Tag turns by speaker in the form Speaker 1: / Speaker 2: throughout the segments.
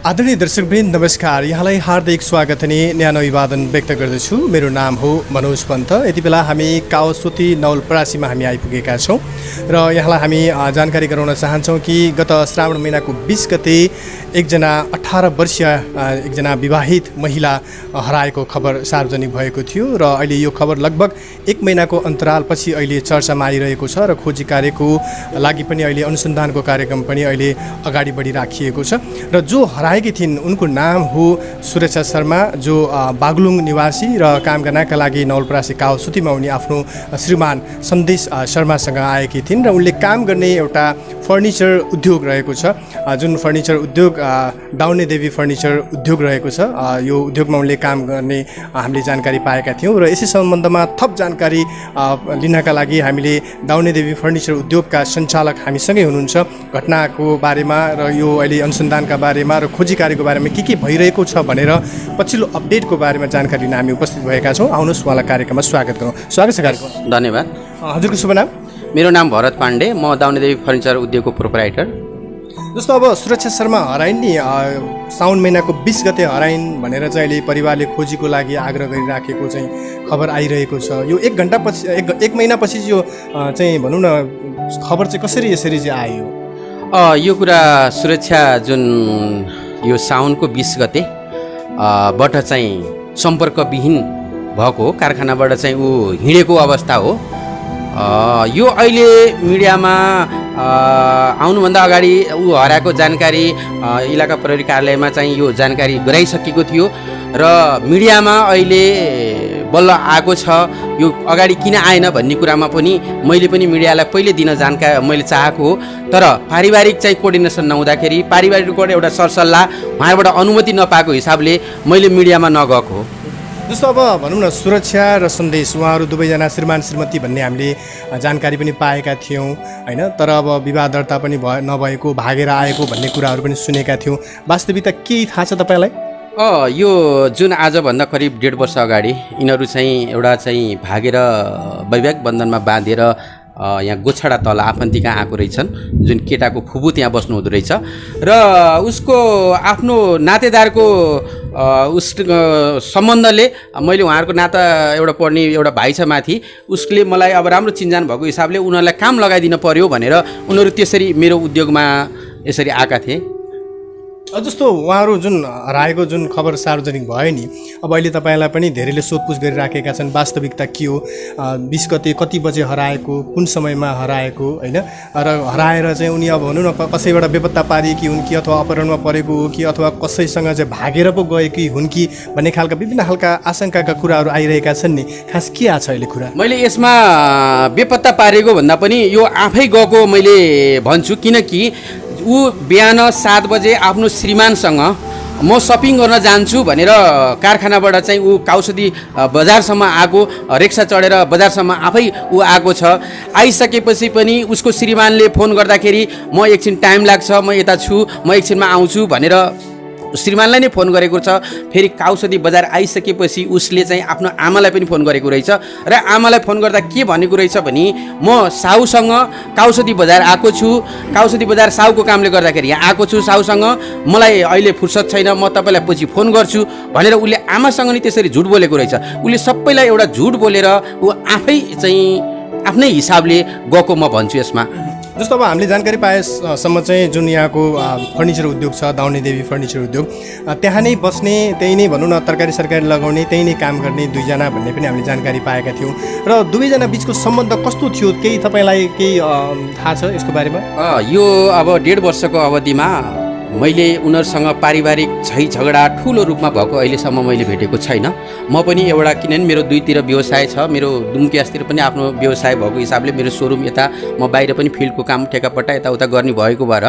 Speaker 1: आदरणीय दर्शकवृन्द नमस्कार, यहाँलाई हार्दिक स्वागत अनि न्यानो अभिवादन व्यक्त गर्दछु। मेरो नाम हो मनोज पन्त। यति बेला हामी कावसोती नवलपरासीमा हामी आइपुगेका छौँ र यहाँलाई हामी जानकारी गराउन चाहन्छौँ कि गत श्रावण महिनाको 20 गते एकजना 18 वर्षीय एकजना विवाहित महिला हराएको खबर सार्वजनिक भएको थियो र अहिले यो खबर लगभग 1 महिनाको अन्तरालपछि अहिले चर्चामा आइरहेको छ र खोजी कार्यको लागि पनि अहिले अनुसन्धानको कार्यक्रम पनि अहिले अगाडि बढिराखिएको छ र जो हराएकी थिइन् उनको नाम हो सुरक्षा शर्मा, जो बागलुङ निवासी र काम गर्नका लागि नवलपरासी कावसोतीमा उनी आफ्नो श्रीमान सन्देश शर्मासँग आएकी थिइन् र उनले काम गर्ने एउटा फर्निचर उद्योग रहेको छ, जुन फर्निचर उद्योग डाउने देवी फर्निचर उद्योग रहेको छ। यो उद्योगमा उनले काम गर्ने हामीले जानकारी पाएका थियौँ र यसै सम्बन्धमा थप जानकारी लिनका लागि हामीले डाउने देवी फर्निचर उद्योगका सञ्चालक हामीसँगै हुनुहुन्छ। घटनाको बारेमा र यो अहिले अनुसन्धानका बारेमा र खोजी कार्यको बारेमा के भइरहेको छ भनेर पछिल्लो अपडेटको बारेमा जानकारी लिन हामी उपस्थित भएका छौँ। आउनुहोस् उहाँलाई कार्यक्रममा स्वागत गरौँ। स्वागत छ कार्यक्रममा।
Speaker 2: धन्यवाद।
Speaker 1: हजुरको शुभ नाम?
Speaker 2: मेरो नाम भरत पाण्डे, म डाउने देवी फर्निचर उद्योगको प्रोप्राइटर।
Speaker 1: जस्तो अब सुरक्षा शर्मा हराइन् नि, साउन महिनाको 20 गते हराइन् भनेर चाहिँ अहिले परिवारले खोजीको लागि आग्रह गरिराखेको चाहिँ खबर आइरहेको छ। यो 1 घण्टा पछि एक महिनापछि यो चाहिँ भनौँ न खबर चाहिँ कसरी यसरी चाहिँ आयो?
Speaker 2: यो कुरा सुरक्षा जुन यो साउनको 20 गते बाट चाहिँ सम्पर्कविहीन भएको कारखानाबाट चाहिँ ऊ हिँडेको अवस्था हो। यो अहिले मिडियामा आउनुभन्दा अगाडि ऊ हराएको जानकारी इलाका प्रहरी कार्यालयमा चाहिँ यो जानकारी गराइसकेको थियो र मिडियामा अहिले बल्ल आएको छ। यो अगाडि किन आएन भन्ने कुरामा पनि मैले पनि मिडियालाई पहिले दिन जानकारी मैले चाहेको हो, तर पारिवारिक चाहिँ कोअर्डिनेसन नहुँदाखेरि पारिवारिकबाट एउटा सरसल्लाह उहाँबाट अनुमति नपाएको हिसाबले मैले मिडियामा नगएको हो।
Speaker 1: जस्तो अब भनौँ न सुरक्षा र सन्देश उहाँहरू दुवैजना श्रीमान श्रीमती भन्ने हामीले जानकारी पनि पाएका थियौँ होइन, तर अब विवाह दर्ता पनि नभएको, भागेर आएको भन्ने कुराहरू पनि सुनेका थियौँ। वास्तविकता केही थाहा छ तपाईँलाई?
Speaker 2: यो जुन आजभन्दा करिब 1.5 वर्ष अगाडि यिनीहरू चाहिँ एउटा चाहिँ भागेर वैवाहिक बन्धनमा बाँधेर यहाँ गोछडा तल आफन्तीका आएको रहेछन्, जुन केटाको फुपू त्यहाँ बस्नु हुँदो रहेछ र उसको आफ्नो नातेदारको उस सम्बन्धले मैले उहाँहरूको नाता एउटा पढ्ने एउटा भाइ छ माथि, उसले मलाई अब राम्रो चिन्जान भएको हिसाबले उनीहरूलाई काम लगाइदिन पर्यो भनेर उनीहरू त्यसरी मेरो उद्योगमा यसरी आएका थिए।
Speaker 1: जस्तो उहाँहरू जुन हराएको जुन खबर सार्वजनिक भयो नि, अब अहिले तपाईँलाई पनि धेरैले सोधपुछ गरिराखेका छन् वास्तविकता के हो, 20 गते कति बजे हराएको, कुन समयमा हराएको होइन, र हराएर चाहिँ उनी अब भनौँ न कसैबाट बेपत्ता पारिएकी हुन् कि अथवा अपहरणमा परेको हो कि अथवा कसैसँग चाहिँ भागेर पो गएकी हुन् कि भन्ने खालका विभिन्न खालका आशंकाका कुराहरू आइरहेका छन् नि, खास के आछ अहिले कुरा? मैले
Speaker 2: यसमा बेपत्ता पारेको भन्दा पनि यो आफै गएको मैले भन्छु, किनकि ऊ बिहान 7 बजे आफ्नो श्रीमानसँग म सपिङ गर्न जान्छु भनेर कारखानाबाट चाहिँ ऊ काउसोती बजारसम्म आएको, रिक्सा चढेर बजारसम्म आफै ऊ आएको छ। आइसकेपछि पनि उसको श्रीमानले फोन गर्दाखेरि म एकछिन टाइम लाग्छ, म यता छु, म एकछिनमा आउँछु भनेर श्रीमानलाई नै फोन गरेको छ। फेरि काउसोती बजार आइसकेपछि उसले चाहिँ आफ्नो आमालाई पनि फोन गरेको रहेछ र आमालाई फोन गर्दा के भनेको रहेछ भने म साहुसँग काउसोती बजार आएको छु, काउसोती बजार साहुको कामले गर्दाखेरि यहाँ आएको छु साहुसँग, मलाई अहिले फुर्सद छैन, म तपाईँलाई पछि फोन गर्छु भनेर उसले आमासँग नि त्यसरी झुट बोलेको रहेछ। उसले सबैलाई एउटा झुट बोलेर ऊ आफै चाहिँ आफ्नै हिसाबले गएको म भन्छु यसमा।
Speaker 1: जस्तो अब हामीले जानकारी पाएसम्म चाहिँ जुन यहाँको फर्निचर उद्योग छ, डाउने देवी फर्निचर उद्योग, त्यहाँ नै बस्ने, त्यही नै भनौँ न तरकारी सरकारी लगाउने, त्यही नै काम गर्ने दुईजना भन्ने पनि हामीले जानकारी पाएका थियौँ र दुवैजना बिचको सम्बन्ध कस्तो थियो, केही तपाईँलाई केही थाहा छ यसको बारेमा?
Speaker 2: यो अब 1.5 वर्षको अवधिमा मैले उनीहरूसँग पारिवारिक झै झगडा ठुलो रूपमा भएको अहिलेसम्म मैले भेटेको छैन। म पनि एउटा किनभने मेरो दुईतिर व्यवसाय छ, मेरो दुम्कियासतिर पनि आफ्नो व्यवसाय भएको हिसाबले मेरो सोरुम यता म बाहिर पनि फिल्डको काम ठेकापट्टा यताउता गर्ने भएको भएर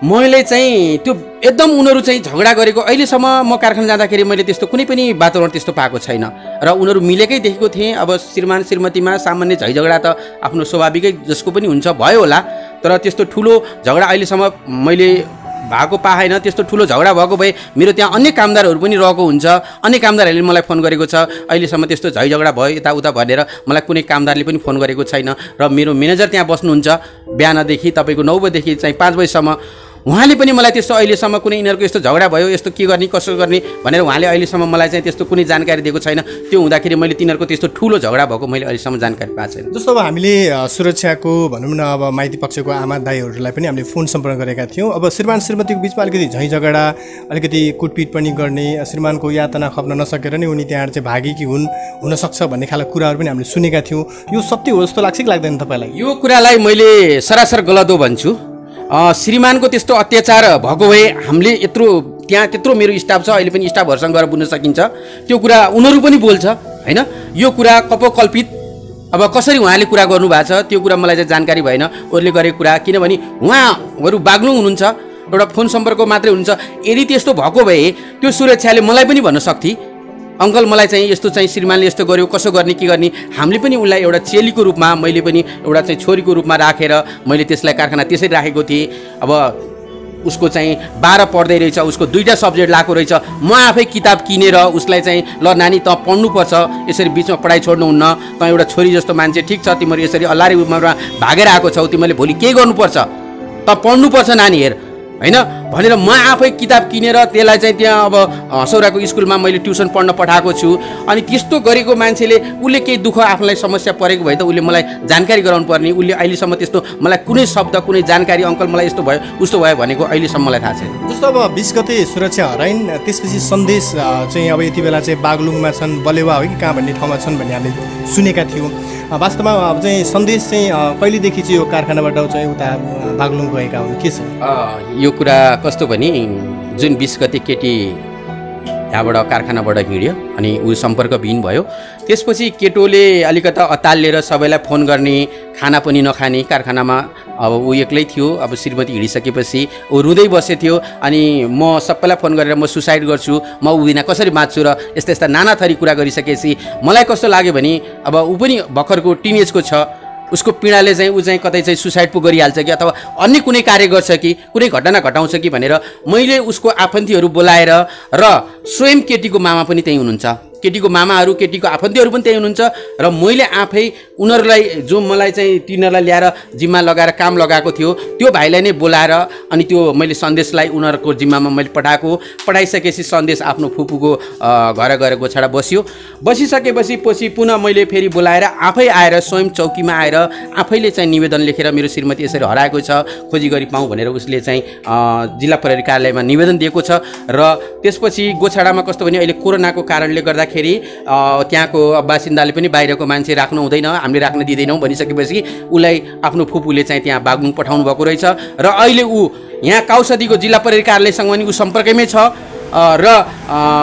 Speaker 2: मैले चाहिँ त्यो एकदम उनीहरू चाहिँ झगडा गरेको अहिलेसम्म म कारखाना जाँदाखेरि मैले त्यस्तो कुनै पनि वातावरण त्यस्तो पाएको छैन र उनीहरू मिलेकै देखेको थिएँ। अब श्रीमान श्रीमतीमा सामान्य झै झगडा त आफ्नो स्वाभाविकै जसको पनि हुन्छ भयो होला, तर त्यस्तो ठुलो झगडा अहिलेसम्म मैले भएको पाएन। त्यस्तो ठुलो झगडा भएको भए मेरो त्यहाँ अन्य कामदारहरू पनि रहेको हुन्छ, अन्य कामदारहरूले मलाई फोन गरेको छ। अहिलेसम्म त्यस्तो झै झगडा भयो यताउता भनेर मलाई कुनै कामदारले पनि फोन गरेको छैन र मेरो म्यानेजर त्यहाँ बस्नुहुन्छ बिहानदेखि तपाईँको 9 बजेदेखि चाहिँ 5 बजेसम्म उहाँले पनि मलाई त्यस्तो अहिलेसम्म कुनै यिनीहरूको यस्तो झगडा भयो यस्तो के गर्ने कसो गर्ने भनेर उहाँले अहिलेसम्म मलाई चाहिँ त्यस्तो कुनै जानकारी दिएको छैन। त्यो हुँदाखेरि मैले तिनीहरूको त्यस्तो ठुलो झगडा भएको मैले अहिलेसम्म जानकारी पाएको छैन।
Speaker 1: जस्तो अब हामीले सुरक्षाको भनौँ न अब माइती पक्षको आमा दाइहरूलाई पनि हामीले फोन सम्पर्क गरेका थियौँ। अब श्रीमान श्रीमतीको बिचमा अलिकति झैँ झगडा अलिकति कुटपिट पनि गर्ने, श्रीमानको यातना खप्न नसकेर नै उनी त्यहाँ चाहिँ भागेकी हुनसक्छ भन्ने खालको कुराहरू पनि हामीले सुनेका थियौँ। यो सत्य हो जस्तो लाग्छ कि लाग्दैन तपाईँलाई?
Speaker 2: यो कुरालाई मैले सरासर गलत हो भन्छु। श्रीमानको त्यस्तो अत्याचार भएको भए हामीले त्यहाँ त्यत्रो मेरो स्टाफ छ, अहिले पनि स्टाफहरूसँग गएर बुझ्न सकिन्छ। त्यो कुरा उनीहरू पनि बोल्छ होइन। यो कुरा कपोकल्पित अब कसरी उहाँले कुरा गर्नुभएको छ त्यो कुरा मलाई चाहिँ जानकारी भएन अरूले गरेको कुरा, किनभने उहाँहरू बाग्लुङ हुनुहुन्छ, एउटा फोन सम्पर्क मात्रै हुनुहुन्छ। यदि त्यस्तो भएको भए त्यो सुरक्षाले मलाई पनि भन्न सक्थे, अङ्कल मलाई चाहिँ यस्तो चाहिँ श्रीमानले यस्तो गर्यो, कसो गर्ने के गर्ने। हामीले पनि उसलाई एउटा चेलीको रूपमा, मैले पनि एउटा चाहिँ छोरीको रूपमा राखेर मैले त्यसलाई कारखाना त्यसरी राखेको थिएँ। अब उसको चाहिँ 12 पढ्दै रहेछ, उसको 2टा सब्जेक्ट लाएको रहेछ। म आफै किताब किनेर उसलाई चाहिँ ल नानी त पढ्नुपर्छ, यसरी बिचमा पढाइ छोड्नुहुन्न, त एउटा छोरी जस्तो मान्छे, ठिक छ तिमीहरू यसरी अल्लारी उमेरमा भागेर आएको छौ, तिमीले भोलि के गर्नुपर्छ, त पढ्नुपर्छ नानी हेर होइन भनेर म आफै किताब किनेर त्यसलाई चाहिँ त्यहाँ अब हसौराको स्कुलमा मैले ट्युसन पढ्न पठाएको छु। अनि त्यस्तो गरेको मान्छेले उसले केही दुःख आफूलाई समस्या परेको भए त उसले मलाई जानकारी गराउनु पर्ने। उसले अहिलेसम्म त्यस्तो मलाई कुनै शब्द कुनै जानकारी अङ्कल मलाई यस्तो भयो उस्तो भयो भनेको अहिलेसम्म मलाई थाहा छैन।
Speaker 1: जस्तो अब 20 गते सुरक्षा हराइन, त्यसपछि सन्देश चाहिँ अब यति बेला चाहिँ बागलुङमा छन्, बलेवा हो कि कहाँ भन्ने ठाउँमा छन् भन्ने हामीले सुनेका थियौँ। वास्तवमा अब चाहिँ सन्देश चाहिँ कहिलेदेखि चाहिँ यो कारखानाबाट चाहिँ उता बागलुङ गएका हुन्, के छ
Speaker 2: यो कुरा? कस्तो भने जुन 20 गते केटी यहाँबाट कारखानाबाट हिँड्यो अनि ऊ सम्पर्कविहीन भयो, त्यसपछि केटोले अलिकता अतालिएर सबैलाई फोन गर्ने, खाना पनि नखाने, कारखानामा अब ऊ एक्लै थियो। अब श्रीमती हिँडिसकेपछि ऊ रुँदै बसेको थियो। अनि म सबैलाई फोन गरेर म सुसाइड गर्छु, म उभिना कसरी बाँच्छु र यस्ता यस्ता नाना थरी कुरा गरिसकेपछि मलाई कस्तो लाग्यो भने अब ऊ पनि भर्खरको टिनेजको छ, उसको पीडाले चाहिँ ऊ चाहिँ कतै चाहिँ सुसाइड पो गरिहाल्छ कि अथवा अन्य कुनै कार्य गर्छ कि कुनै घटना घटाउँछ कि भनेर मैले उसको आफन्तीहरू बोलाएर, र स्वयं केटीको मामा पनि त्यहीँ हुनुहुन्छ, केटीको मामाहरू केटीको आफन्तीहरू पनि त्यही हुनुहुन्छ। र मैले आफै उनीहरूलाई जो मलाई चाहिँ तिनीहरूलाई ल्याएर जिम्मा लगाएर काम लगाएको थियो त्यो भाइलाई नै बोलाएर अनि त्यो मैले सन्देशलाई उनीहरूको जिम्मामा मैले पठाइसकेपछि सन्देश आफ्नो फुपूको घर गएर गोछाडा बसिसकेपछि पुनः मैले फेरि बोलाएर आफै आएर स्वयं चौकीमा आएर आफैले चाहिँ निवेदन लेखेर मेरो श्रीमती यसरी हराएको छ, खोजी गरी पाऊँ भनेर उसले चाहिँ जिल्ला प्रहरी कार्यालयमा निवेदन दिएको छ। र त्यसपछि गोछाडामा कस्तो भने अहिले कोरोनाको कारणले गर्दाखेरि त्यहाँको बासिन्दाले पनि बाहिरको मान्छे राख्नु हुँदैन, हामीले राख्न दिँदैनौँ भनिसकेपछि उसलाई आफ्नो फुपूले चाहिँ त्यहाँ बागलुङ पठाउनु भएको रहेछ। र अहिले ऊ यहाँ काउसदीको जिल्ला प्रहरी कार्यालयसँग पनि ऊ सम्पर्कमै छ र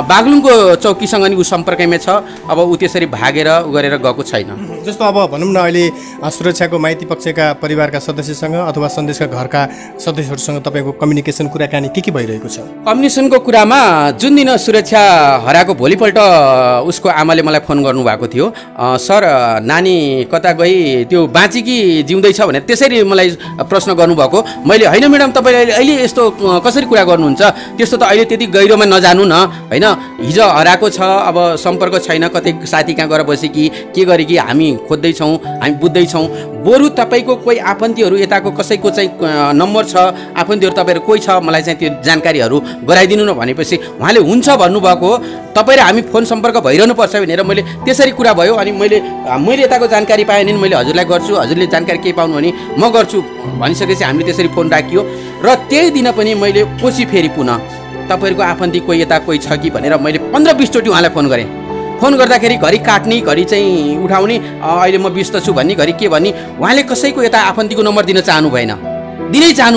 Speaker 2: बागलुङको चौकीसँग नि ऊ सम्पर्कमै छ। अब ऊ त्यसरी भागेर गरेर गएको छैन।
Speaker 1: जस्तो अब भनौँ न अहिले सुरक्षाको माइती पक्षका परिवारका सदस्यसँग अथवा सन्देशका घरका सदस्यहरूसँग तपाईँको कम्युनिकेसन कुराकानी के भइरहेको छ?
Speaker 2: कम्युनिकेसनको कुरामा जुन दिन सुरक्षा हराएको भोलिपल्ट उसको आमाले मलाई फोन गर्नुभएको थियो, सर नानी कता गई, त्यो बाँची कि जिउँदैछ भनेर त्यसरी मलाई प्रश्न गर्नुभएको। मैले होइन म्याडम तपाईँले अहिले यस्तो कसरी कुरा गर्नुहुन्छ, त्यस्तो त अहिले त्यति गहिरोमा नजानु न होइन, हिजो हराएको छ, अब सम्पर्क छैन, कतै साथी कहाँ गएर बसे कि के गरे कि हामी खोज्दैछौँ, हामी बुझ्दैछौँ। बरु तपाईँको कोही आफन्तीहरू यताको कसैको चाहिँ नम्बर छ, आफन्तीहरू तपाईँहरू कोही छ, मलाई चाहिँ त्यो जानकारीहरू गराइदिनु न भनेपछि उहाँले हुन्छ भन्नुभएको। तपाईँ र हामी फोन सम्पर्क भइरहनु पर्छ भनेर मैले त्यसरी कुरा भयो। अनि मैले यताको जानकारी पाएँ भने मैले हजुरलाई गर्छु, हजुरले जानकारी केही पाउनु भने म गर्छु भनिसकेपछि हामीले त्यसरी फोन राखियो। र त्यही दिन पनि मैले पछि फेरि पुनः तपाईँहरूको आफन्ती कोही यता कोही छ कि भनेर मैले 15-20 चोटि उहाँलाई फोन गरेँ। फोन गर्दाखेरि घरि काट्ने, घरि चाहिँ उठाउने, अहिले म व्यस्त छु भन्ने, घरि के भन्ने, उहाँले कसैको यता आफन्तीको नम्बर दिनै चाहनु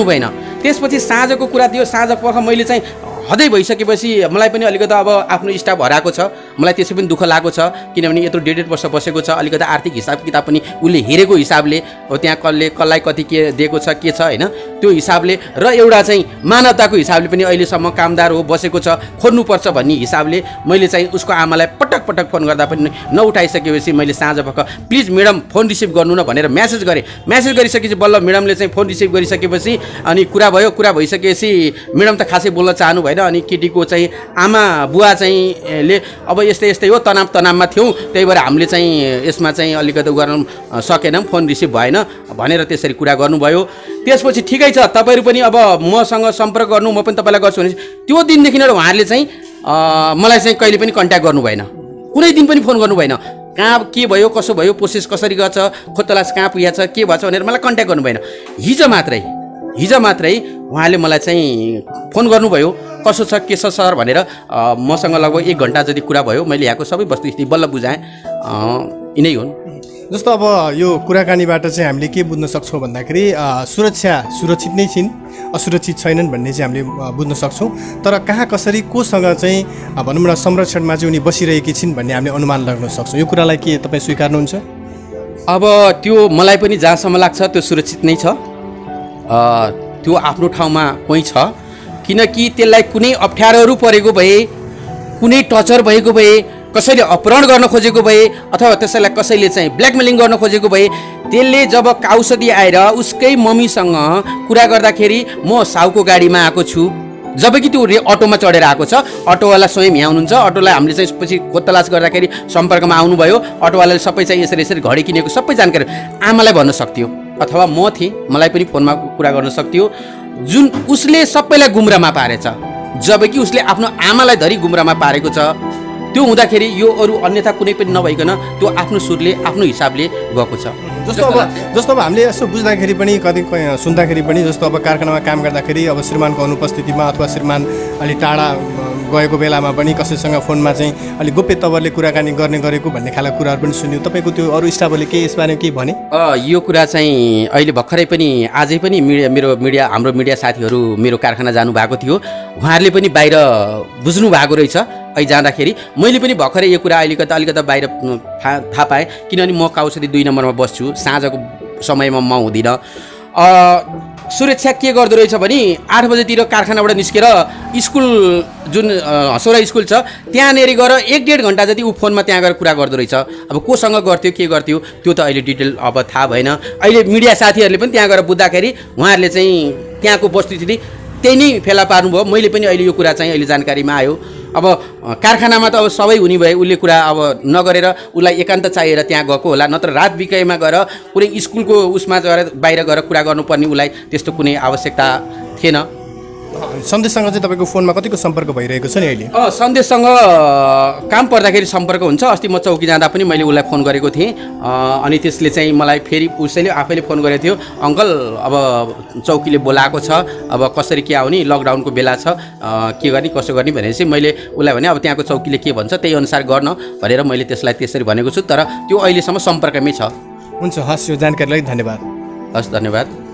Speaker 2: भएन। त्यसपछि साँझको कुरा थियो, साँझ पख मैले चाहिँ हदै भइसकेपछि मलाई पनि अलिकता अब आफ्नो स्टाफ हराएको छ, मलाई त्यसै पनि दुःख लागेको छ, किनभने यत्रो 1.5 वर्ष बसेको छ, अलिकता आर्थिक हिसाब किताब पनि उसले हेरेको हिसाबले हो, त्यहाँ कसलाई कति के दिएको छ के छ होइन, त्यो हिसाबले र एउटा चाहिँ मानवताको हिसाबले पनि अहिलेसम्म कामदार हो, बसेको छ, खोज्नुपर्छ भन्ने हिसाबले मैले चाहिँ उसको आमालाई पटक फोन गर्दा पनि नउठाइसकेपछि मैले साँझ भएका प्लिज म्याडम फोन रिसिभ गर्नु न भनेर म्यासेज गरेँ। म्यासेज गरिसकेपछि बल्ल म्याडमले चाहिँ फोन रिसिभ गरिसकेपछि अनि कुरा भइसकेपछि म्याडम त खासै बोल्न चाहनु भएन, भएन। अनि केटीको चाहिँ आमा बुवा चाहिँ ले अब यस्तै यस्तै हो, तनावमा थियौँ, त्यही भएर हामीले चाहिँ यसमा चाहिँ अलिकति गर्न सकेनौँ, फोन रिसिभ भएन भनेर त्यसरी कुरा गर्नुभयो। त्यसपछि ठिकै छ, तपाईँहरू पनि अब मसँग सम्पर्क गर्नु, म पनि तपाईँलाई गर्छु भने त्यो दिनदेखि उहाँहरूले चाहिँ मलाई चाहिँ कहिले पनि कन्ट्याक्ट गर्नु भएन, कुनै दिन पनि फोन गर्नु भएन। कहाँ के भयो, कसो भयो, प्रोसेस कसरी गर्छ, खोतलास कहाँ पुगेछ, के भएछ भनेर मलाई कन्ट्याक्ट गर्नु भएन। हिजो मात्रै उहाँले मलाई चाहिँ फोन गर्नुभयो, कसो छ के छ सर भनेर। मसँग लगभग 1 घन्टा जति कुरा भयो। मैले यहाँको सबै वस्तुस्थिति बल्ल बुझाएँ। यिनै हुन्।
Speaker 1: जस्तो अब यो कुराकानीबाट चाहिँ हामीले के बुझ्न सक्छौँ भन्दाखेरि सुरक्षित नै छिन्, असुरक्षित छैनन् भन्ने चाहिँ हामीले बुझ्न सक्छौँ। तर कहाँ कसरी कोसँग चाहिँ भनौँ न संरक्षणमा चाहिँ उनी बसिरहेकी छिन् भन्ने हामीले अनुमान लाग्न सक्छौँ। यो कुरालाई के तपाईँ स्वीकार्नुहुन्छ?
Speaker 2: अब त्यो मलाई पनि जहाँसम्म लाग्छ त्यो सुरक्षित नै छ। त्यो आफ्नो ठाउँमा कोही छ, किनकि त्यसलाई कुनै अप्ठ्यारोहरू परेको भए, कुनै टर्चर भएको भए, कसैले अपहरण गर्न खोजेको भए अथवा त्यसैलाई कसैले चाहिँ ब्ल्याकमेलिङ गर्न खोजेको भए, त्यसले जब काउसदी आएर उसकै मम्मीसँग कुरा गर्दाखेरि म साउको गाडीमा आएको छु, जबकि त्यो अटोमा चढेर आएको छ, अटोवाला स्वयं यहाँ हुनुहुन्छ, अटोलाई हामीले चाहिँ पछि खोतलास गर्दाखेरि सम्पर्कमा आउनुभयो, अटोवालाले सबै चाहिँ यसरी घडी किनेको सबै जानकारी आमालाई भन्न सक्थ्यो अथवा म थिएँ, मलाई पनि फोनमा कुरा गर्न सक्थ्यो। जुन उसले सबैलाई गुमराहमा पारेछ, जबकि उसले आफ्नो आमालाई धरि गुमराहमा पारेको छ। त्यो हुँदाखेरि यो अरू अन्यथा कुनै पनि नभइकन त्यो आफ्नो सुरले आफ्नो हिसाबले गएको छ।
Speaker 1: जस्तो अब हामीले यसो बुझ्दाखेरि पनि कति सुन्दाखेरि पनि जस्तो अब कारखानामा काम गर्दाखेरि अब श्रीमानको अनुपस्थितिमा अथवा श्रीमान अलि टाढा गएको बेलामा पनि कसैसँग फोनमा चाहिँ अलिक गोप्य तवरले कुराकानी गर्ने गरेको भन्ने खालको कुराहरू पनि सुन्यौँ। तपाईँको त्यो अरू स्टाफले के यसबारेमा केही भने?
Speaker 2: यो कुरा चाहिँ अहिले भर्खरै पनि आजै पनि हाम्रो मिडिया साथीहरू मेरो कारखाना जानुभएको थियो, उहाँहरूले पनि बाहिर बुझ्नु भएको रहेछ। अहिले जाँदाखेरि मैले पनि भर्खरै यो कुरा अलिकति बाहिर थाहा पाएँ, किनभने म काउसदी 2 नम्बरमा बस्छु, साँझको समयमा म हुँदिनँ। सुरक्षा के गर्दो रहेछ भने 8 बजेतिर कारखानाबाट निस्केर स्कुल जुन हसौरा स्कुल छ त्यहाँनिर गएर 1-1.5 घन्टा जति ऊ फोनमा त्यहाँ गएर कुरा गर्दो रहेछ। अब कोसँग गर्थ्यो के गर्थ्यो त्यो त अहिले डिटेल अब थाहा भएन। अहिले मिडिया साथीहरूले पनि त्यहाँ गएर बुझ्दाखेरि उहाँहरूले चाहिँ त्यहाँको वस्तुस्थिति त्यही नै फेला पार्नुभयो। मैले पनि अहिले यो कुरा चाहिँ अहिले जानकारीमा आयो। अब कारखानामा त अब सबै हुने भए उसले कुरा अब नगरेर उसलाई एकान्त चाहिएर त्यहाँ गएको होला, नत्र रात बिकाइमा गएर कुनै स्कुलको उसमा गएर बाहिर गएर कुरा गर्नुपर्ने उसलाई त्यस्तो कुनै आवश्यकता थिएन।
Speaker 1: सन्देशसँग चाहिँ तपाईँको फोनमा कतिको सम्पर्क भइरहेको छ नि अहिले?
Speaker 2: सन्देशसँग काम पर्दाखेरि सम्पर्क हुन्छ। अस्ति म चौकी जाँदा पनि मैले उसलाई फोन गरेको थिएँ, अनि त्यसले चाहिँ मलाई फेरि उसैले आफैले फोन गरेको थियो, अङ्कल अब चौकीले बोलाएको छ, अब कसरी के आउने, लकडाउनको बेला छ, के गर्ने कसो गर्ने भनेर चाहिँ मैले उसलाई भने अब त्यहाँको चौकीले के भन्छ त्यही अनुसार गर्न भनेर मैले त्यसलाई त्यसरी भनेको छु। तर त्यो अहिलेसम्म सम्पर्कमै छ।
Speaker 1: हुन्छ, हस्, यो जानकारीलाई धन्यवाद।
Speaker 2: हस्, धन्यवाद।